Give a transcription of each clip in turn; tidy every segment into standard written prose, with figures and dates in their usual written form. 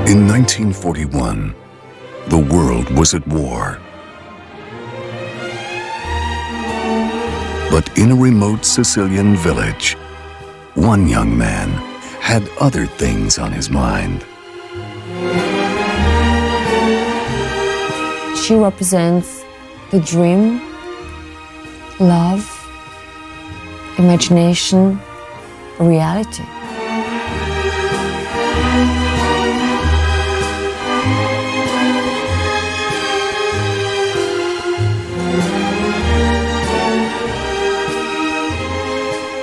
In 1941, the world was at war. But in a remote Sicilian village, one young man had other things on his mind. She represents the dream, love, imagination, reality.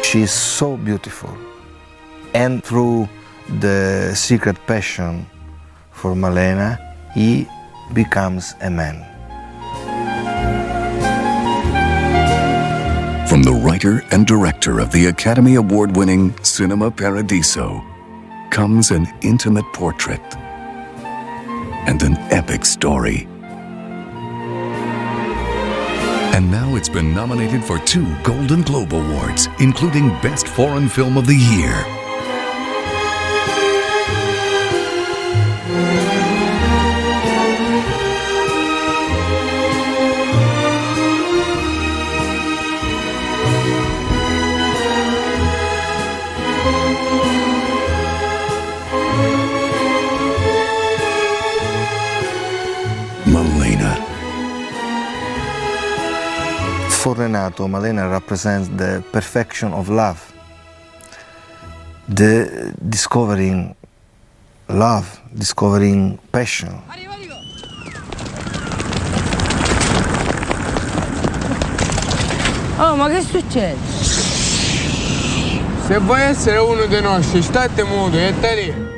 She is so beautiful, and through the secret passion for Malena, he becomes a man. From the writer and director of the Academy Award-winning Cinema Paradiso comes an intimate portrait and an epic story. And now it's been nominated for 2 Golden Globe Awards, including Best Foreign Film of the Year. Malena. For Renato, Malena represents the perfection of love, the discovering love, discovering passion. Oh, ma che succede? Se vuoi essere uno dei nostri, state muto e te lì.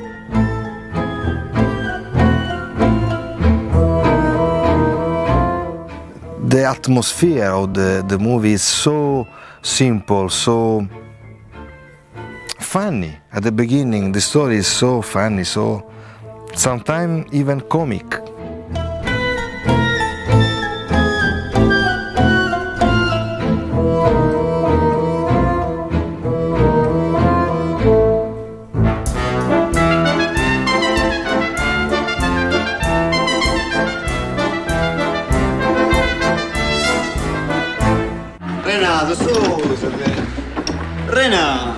The atmosphere of the movie is so simple, so funny. At the beginning, the story is so funny, so sometimes even comic. Renato, su, Renato.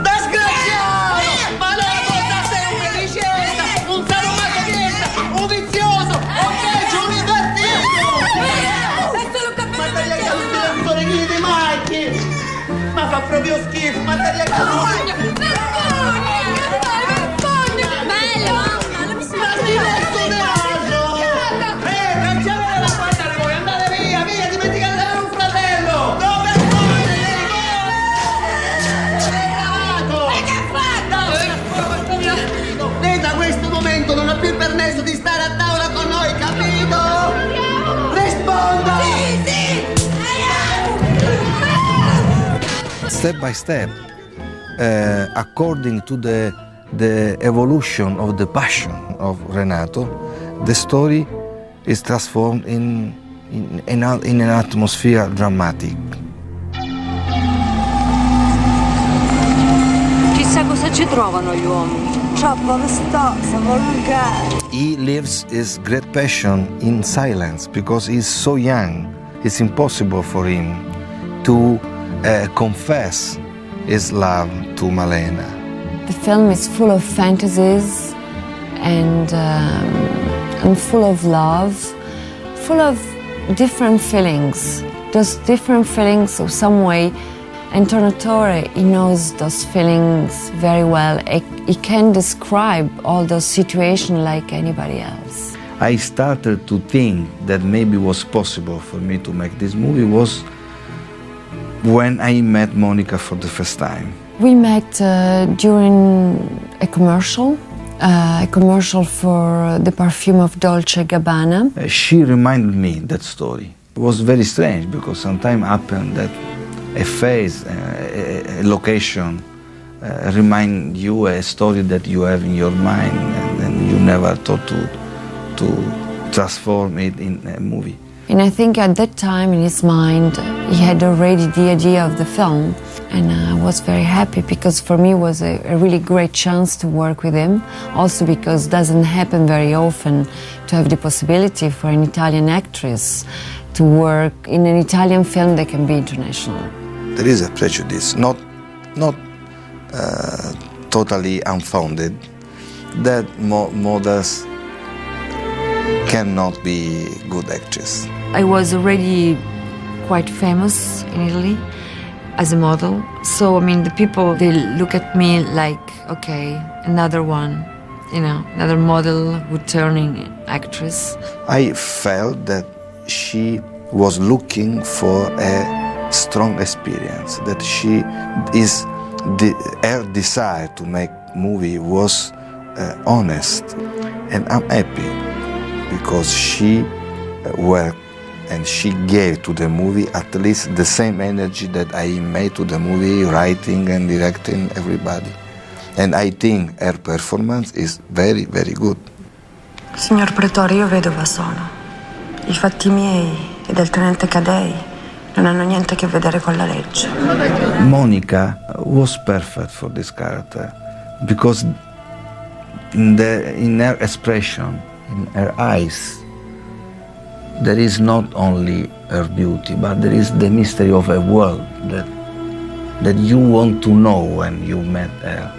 Disgraziato! Ma lei portasse un deficiente, un sadomasochista, un vizioso, o peggio un invertito! Ma dagli caduti del soleghini di Mike! Ma fa proprio schifo, ma dagli caduti! Di stare a tavola con noi, capito? Risponda! Sì! Step by step, according to the evolution of the passion of Renato, the story is transformed in an atmosphere dramatic. Chissà cosa ci trovano gli uomini. Troppo vistosa, volgare. He lives his great passion in silence because he's so young. It's impossible for him to confess his love to Malena. The film is full of fantasies and full of love, full of different feelings. Those different feelings of some way, and Tornatore, he knows those feelings very well. He can describe all those situations like anybody else. I started to think that maybe it was possible for me to make this movie was when I met Monica for the first time. We met during a commercial for the perfume of Dolce & Gabbana. She reminded me that story. It was very strange because sometimes happened that a face, a location remind you a story that you have in your mind and you never thought to transform it in a movie. And I think at that time in his mind, He had already the idea of the film, and I was very happy because for me it was a really great chance to work with him. Also because it doesn't happen very often to have the possibility for an Italian actress to work in an Italian film that can be international. There is a prejudice, not totally unfounded, that models cannot be good actresses. I was already quite famous in Italy as a model. So, I mean, the people, they look at me like, okay, another one, you know, another model returning actress. I felt that she was looking for a strong experience, that her desire to make movie was honest. And I'm happy because she worked and she gave to the movie at least the same energy that I made to the movie, writing and directing everybody. And I think her performance is very, very good. Signor Pretore, io vedova sono. I fatti miei e del tenente Cadei non hanno niente a che vedere con la legge. Monica was perfect for this character because in her expression, in her eyes, there is not only her beauty, but there is the mystery of a world that you want to know when you met her.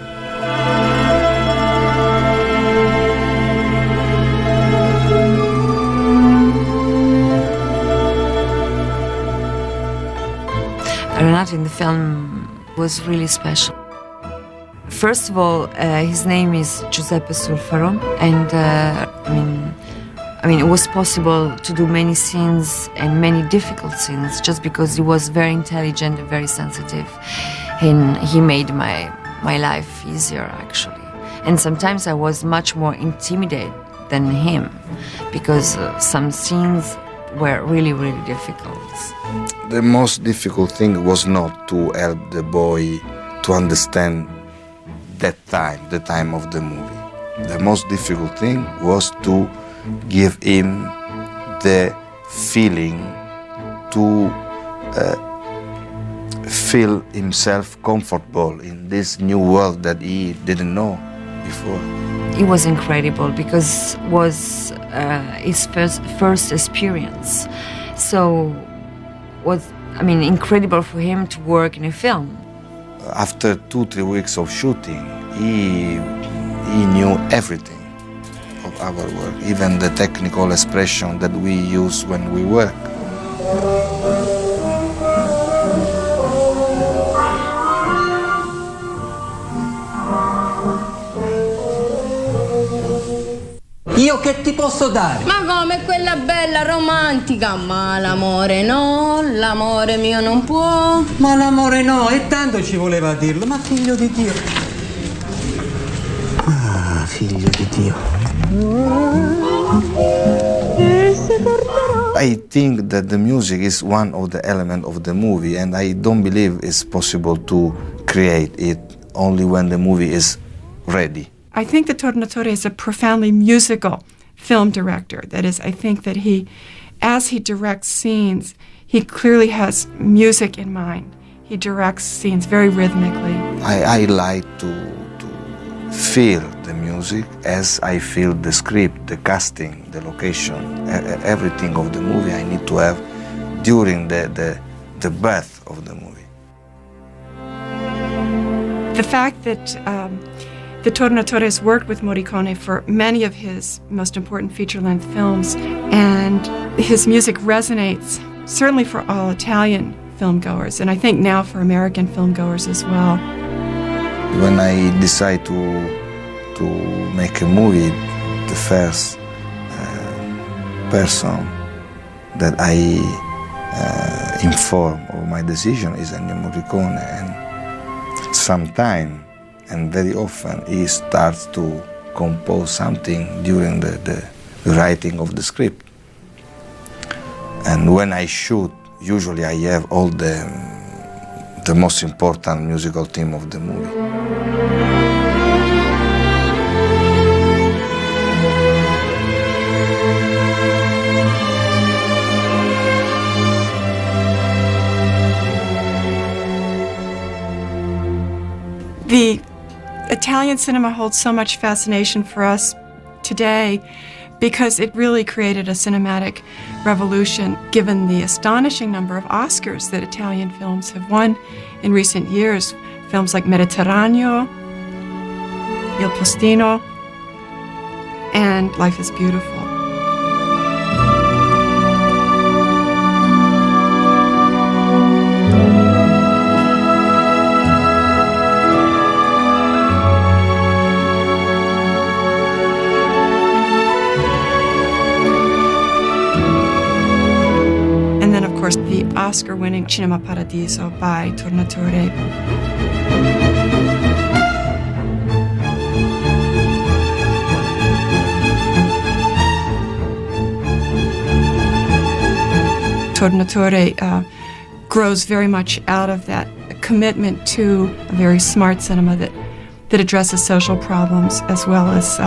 Renato in the film was really special. First of all, his name is Giuseppe Sulfaro, and I mean, it was possible to do many scenes and many difficult scenes just because he was very intelligent and very sensitive, and he made my life easier actually. And sometimes I was much more intimidated than him because some scenes were really, really difficult. The most difficult thing was not to help the boy to understand that time, the time of the movie. The most difficult thing was to give him the feeling to feel himself comfortable in this new world that he didn't know before. It was incredible because it was his first experience. So it was, I mean, incredible for him to work in a film. After 2-3 weeks of shooting, he knew everything of our work, even the technical expression that we use when we work. Io che ti posso dare? Ma come quella bella romantica? Ma l'amore no, l'amore mio non può. Ma l'amore no, e tanto ci voleva dirlo, ma figlio di Dio. Ah, figlio di Dio. I think that the music is one of the elements of the movie, and I don't believe it's possible to create it only when the movie is ready. I think that Tornatore is a profoundly musical film director. That is, I think that as he directs scenes, he clearly has music in mind. He directs scenes very rhythmically. I like to feel the music as I feel the script, the casting, the location, everything of the movie I need to have during the birth of the movie. The fact that the Tornatore has worked with Morricone for many of his most important feature-length films, and his music resonates certainly for all Italian filmgoers, and I think now for American filmgoers as well. When I decide to make a movie, the first person that I inform of my decision is Ennio Morricone, and sometimes and very often he starts to compose something during the writing of the script. And when I shoot, usually I have all the most important musical theme of the movie. The Italian cinema holds so much fascination for us today because it really created a cinematic revolution, given the astonishing number of Oscars that Italian films have won in recent years. Films like Mediterraneo, Il Postino, and Life is Beautiful. And then, of course, the Oscar-winning Cinema Paradiso by Tornatore. Tornatore grows very much out of that commitment to a very smart cinema that addresses social problems as well as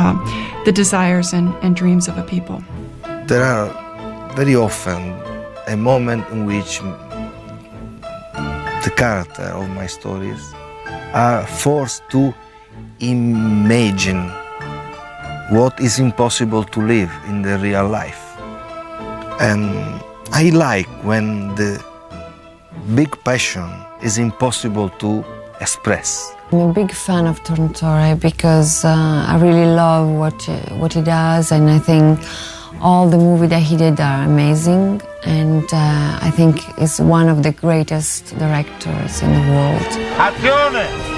the desires and dreams of a people. There are very often a moment in which the character of my stories are forced to imagine what is impossible to live in the real life. And I like when the big passion is impossible to express. I'm a big fan of Tornatore because I really love what he does, and I think all the movies that he did are amazing, and I think he's one of the greatest directors in the world. Azione!